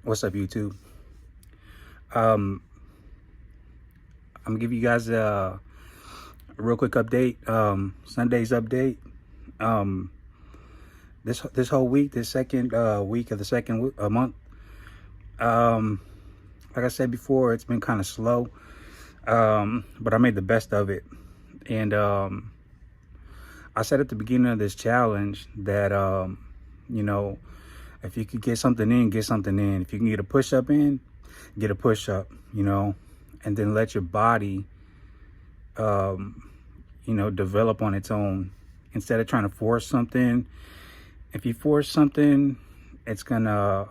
What's up, YouTube? Um, I'm gonna give you guys a real quick update. Sunday's update. Um, this whole week, this second week of the second month. Um, like I said before, it's been kind of slow. But I made the best of it. And I said at the beginning of this challenge that you know, if you could get something in, get something in. If you can get a push up in, get a push up. And then let your body um, develop on its own instead of trying to force something. If you force something, it's gonna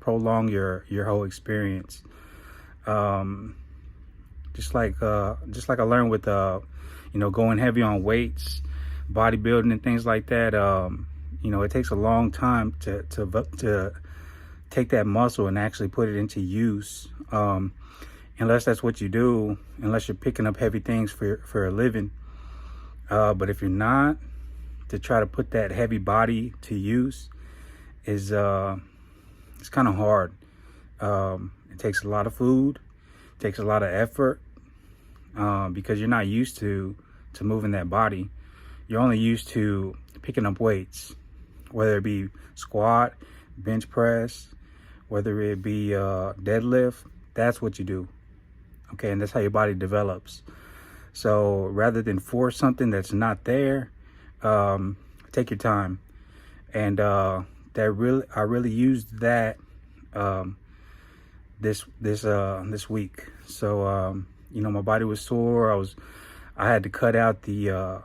prolong your whole experience. Um, just like I learned with going heavy on weights, bodybuilding, and things like that. It takes a long time to take that muscle and actually put it into use. Unless that's what you do, unless you're picking up heavy things for a living. But if you're not, to try to put that heavy body to use is it's kind of hard. It takes a lot of food, it takes a lot of effort, because you're not used to moving that body. You're only used to picking up weights, whether it be squat, bench press, whether it be deadlift. That's what you do. Okay, and that's how your body develops. So rather than force something that's not there, take your time. And I really used that this week. So my body was sore. I had to cut out the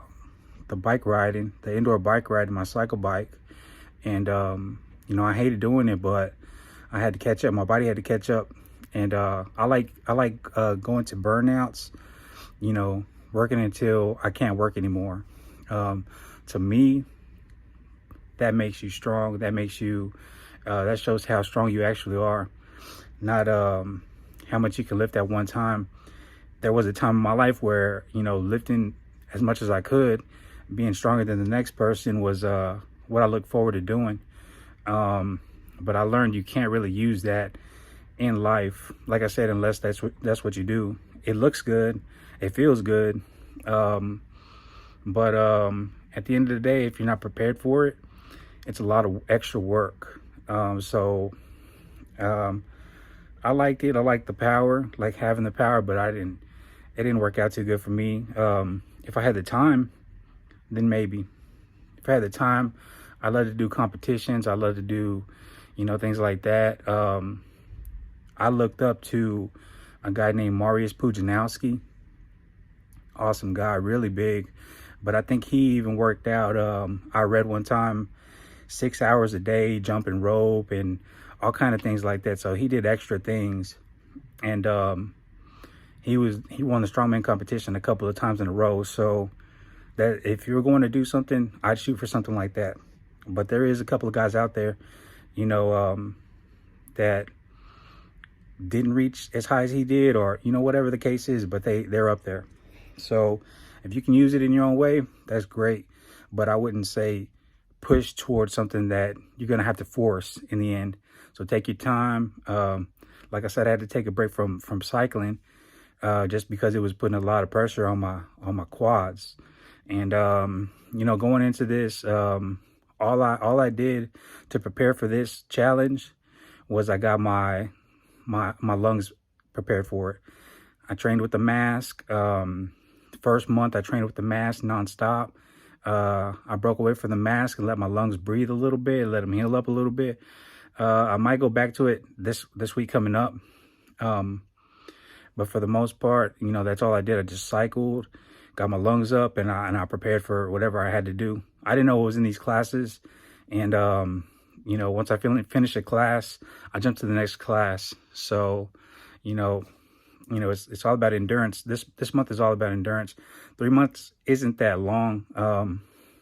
bike riding, the indoor bike riding, my cycle bike, and I hated doing it, but I had to catch up. My body had to catch up. And I like going to burnouts, working until I can't work anymore. To me, that makes you strong. That shows how strong you actually are, not how much you can lift at one time. There was a time in my life where, lifting as much as I could, being stronger than the next person was what I look forward to doing. But I learned you can't really use that in life, like I said, unless that's what you do. It looks good, it feels good, but at the end of the day, if you're not prepared for it, it's a lot of extra work. So I liked it. I liked the power, like having the power, but it didn't work out too good for me. If I had the time, then maybe. If I had the time, I love to do competitions. I love to do things like that. I looked up to a guy named Mariusz Pudzianowski. Awesome guy, really big. But I think he even worked out, I read one time, 6 hours a day, jumping rope and all kind of things like that. So he did extra things. And he won the strongman competition a couple of times in a row. So that if you're going to do something, I'd shoot for something like that. But there is a couple of guys out there, that didn't reach as high as he did, or whatever the case is, but they're up there. So if you can use it in your own way, that's great, but I wouldn't say push towards something that you're gonna have to force in the end. So take your time. Like I said, I had to take a break from cycling, just because it was putting a lot of pressure on my quads. And going into this, all I did to prepare for this challenge was I got my lungs prepared for it. I trained with the mask. First month I trained with the mask nonstop. I broke away from the mask and let my lungs breathe a little bit, let them heal up a little bit. I might go back to it this week coming up. But for the most part, that's all I did. I just cycled, got my lungs up, and I prepared for whatever I had to do. I didn't know what was in these classes. And once I finished a class, I jumped to the next class. So, it's all about endurance. This month is all about endurance. 3 months isn't that long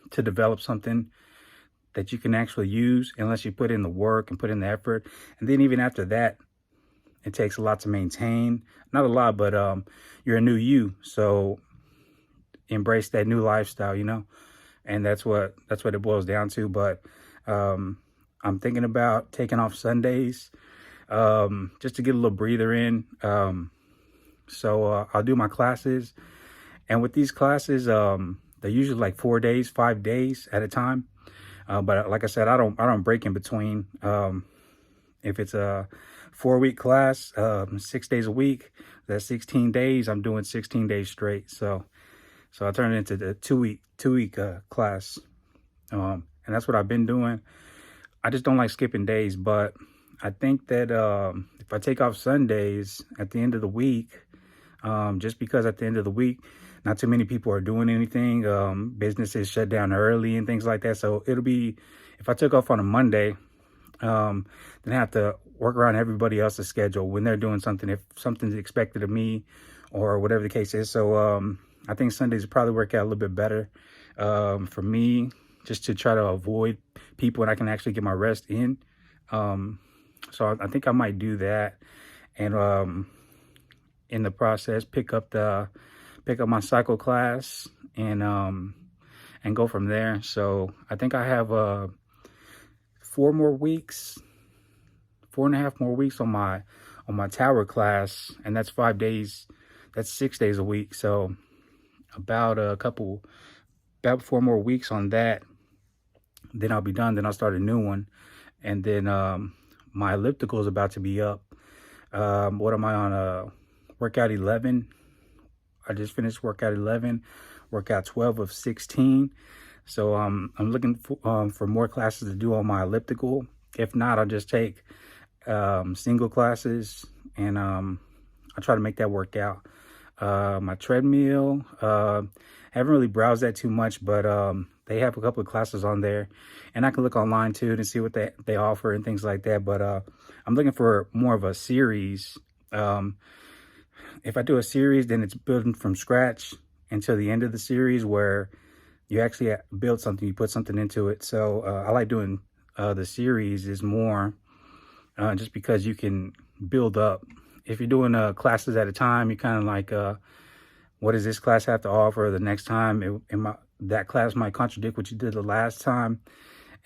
to develop something that you can actually use, unless you put in the work and put in the effort. And then even after that, it takes a lot to maintain. Not a lot, but you're a new you. So embrace that new lifestyle, and that's what it boils down to. But I'm I'm thinking about taking off Sundays, just to get a little breather in. So I'll do my classes, and with these classes, they're usually like 4 days, 5 days at a time. But like I said, I don't break in between. If it's a 4-week class, 6 days a week, that's 16 days. I'm doing 16 days straight. So I turn it into the two week class. And that's what I've been doing. I just don't like skipping days, but I think that if I take off Sundays at the end of the week, just because at the end of the week, not too many people are doing anything. Businesses shut down early and things like that. So it'll be, if I took off on a Monday, then I have to work around everybody else's schedule when they're doing something, if something's expected of me or whatever the case is. So I think Sundays will probably work out a little bit better for me, just to try to avoid people and I can actually get my rest in. So I think I might do that, and in the process pick up my cycle class, and go from there. So I think I have 4 more weeks, 4.5 more weeks on my tower class, and that's 5 days. That's 6 days a week. So about 4 more weeks on that. Then I'll be done. Then I'll start a new one, and then my elliptical is about to be up. What am I on? Workout 11. I just finished workout 11. Workout 12 of 16. So I'm looking for more classes to do on my elliptical. If not, I'll just take single classes, and I'll try to make that work out. My treadmill, haven't really browsed that too much, but they have a couple of classes on there, and I can look online too to see what they offer and things like that. But I'm looking for more of a series. If I do a series, then it's building from scratch until the end of the series, where you actually build something, you put something into it. So I like doing the series is more just because you can build up. If you're doing classes at a time, you kind of like, what does this class have to offer? The next time, that class might contradict what you did the last time,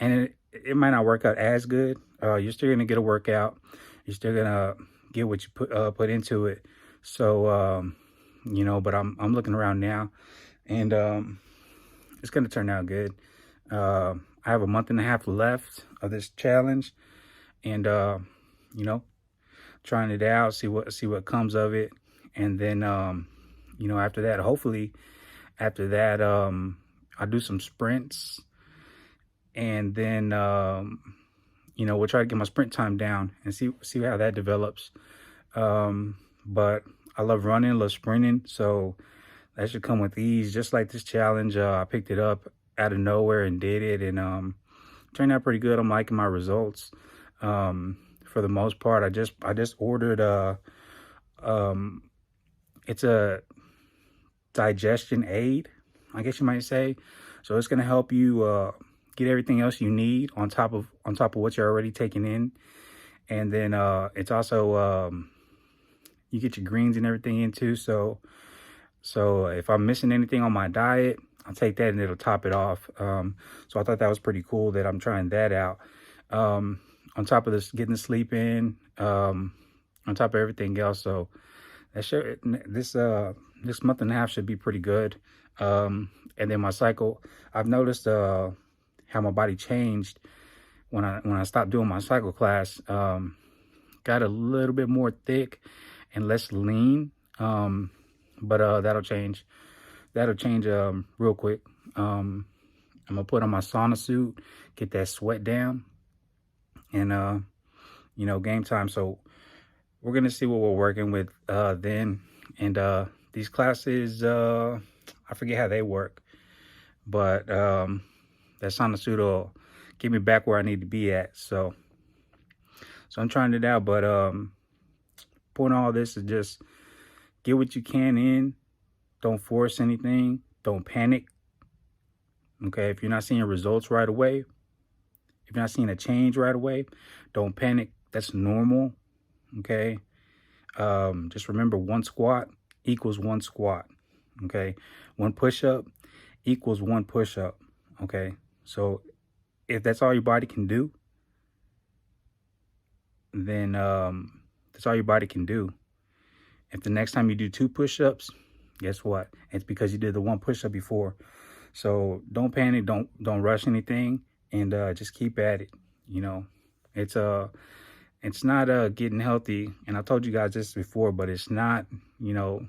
and it might not work out as good. You're still gonna get a workout. You're still gonna get what you put into it. So but I'm looking around now, and it's gonna turn out good. I have a month and a half left of this challenge, and trying it out, see what comes of it, and then after that, hopefully after that, I'll do some sprints, and then we'll try to get my sprint time down and see how that develops. But I love running, love sprinting, so that should come with ease. Just like this challenge, I picked it up out of nowhere and did it, and turned out pretty good. I'm liking my results. For the most part, I just ordered it's a digestion aid, I guess you might say. So it's gonna help you get everything else you need on top of what you're already taking in, and then it's also you get your greens and everything in too. So if I'm missing anything on my diet, I'll take that and it'll top it off. So I thought that was pretty cool that I'm trying that out. On top of this, getting the sleep in, on top of everything else. So this month and a half should be pretty good. And then my cycle, I've noticed how my body changed when I stopped doing my cycle class. Got a little bit more thick and less lean. But that'll change real quick. I'm gonna put on my sauna suit, get that sweat down, and game time. So we're gonna see what we're working with then. And these classes, I forget how they work, but that sauna suit will get me back where I need to be at. So I'm trying it out, but point of all this is just get what you can in. Don't force anything. Don't panic. Okay, if you're not seeing results right away, if you're not seeing a change right away, don't panic. That's normal. Okay. Just remember, 1 squat equals 1 squat. Okay. 1 push-up equals 1 push-up. Okay. So if that's all your body can do, then that's all your body can do. If the next time you do 2 push-ups, guess what? It's because you did the 1 push-up before. So don't panic, don't rush anything, and just keep at it. You know, it's not getting healthy, and I told you guys this before, but it's not, you know,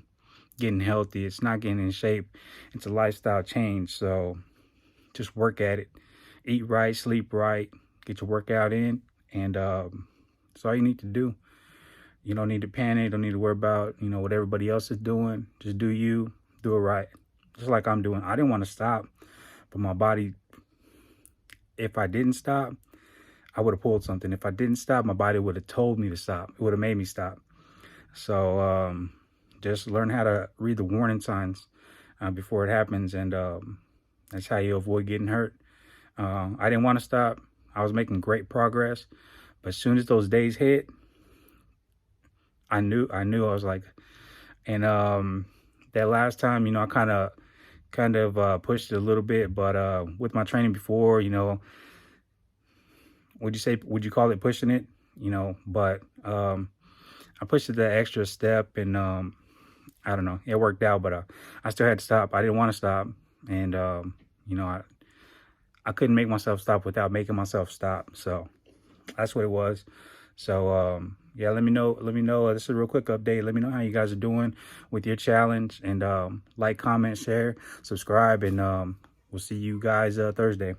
getting healthy. It's not getting in shape. It's a lifestyle change. So just work at it. Eat right, sleep right, get your workout in, and that's all you need to do. You don't need to panic. Don't need to worry about, you know, what everybody else is doing. Just do you. Do it right. Just like I'm doing. I didn't want to stop, but my body, if I didn't stop, I would have pulled something. If I didn't stop, my body would have told me to stop. It would have made me stop. So just learn how to read the warning signs before it happens, and that's how you avoid getting hurt. I didn't want to stop. I was making great progress, but as soon as those days hit, I knew I was like, and that last time, you know, I kind of pushed it a little bit, but with my training before, you know, would you call it pushing it? You know, but I pushed it that extra step, and I don't know, it worked out, but I still had to stop. I didn't want to stop, and you know, I couldn't make myself stop without making myself stop. So that's what it was. So yeah, let me know. This is a real quick update. Let me know how you guys are doing with your challenge, and like, comment, share, subscribe, and we'll see you guys Thursday.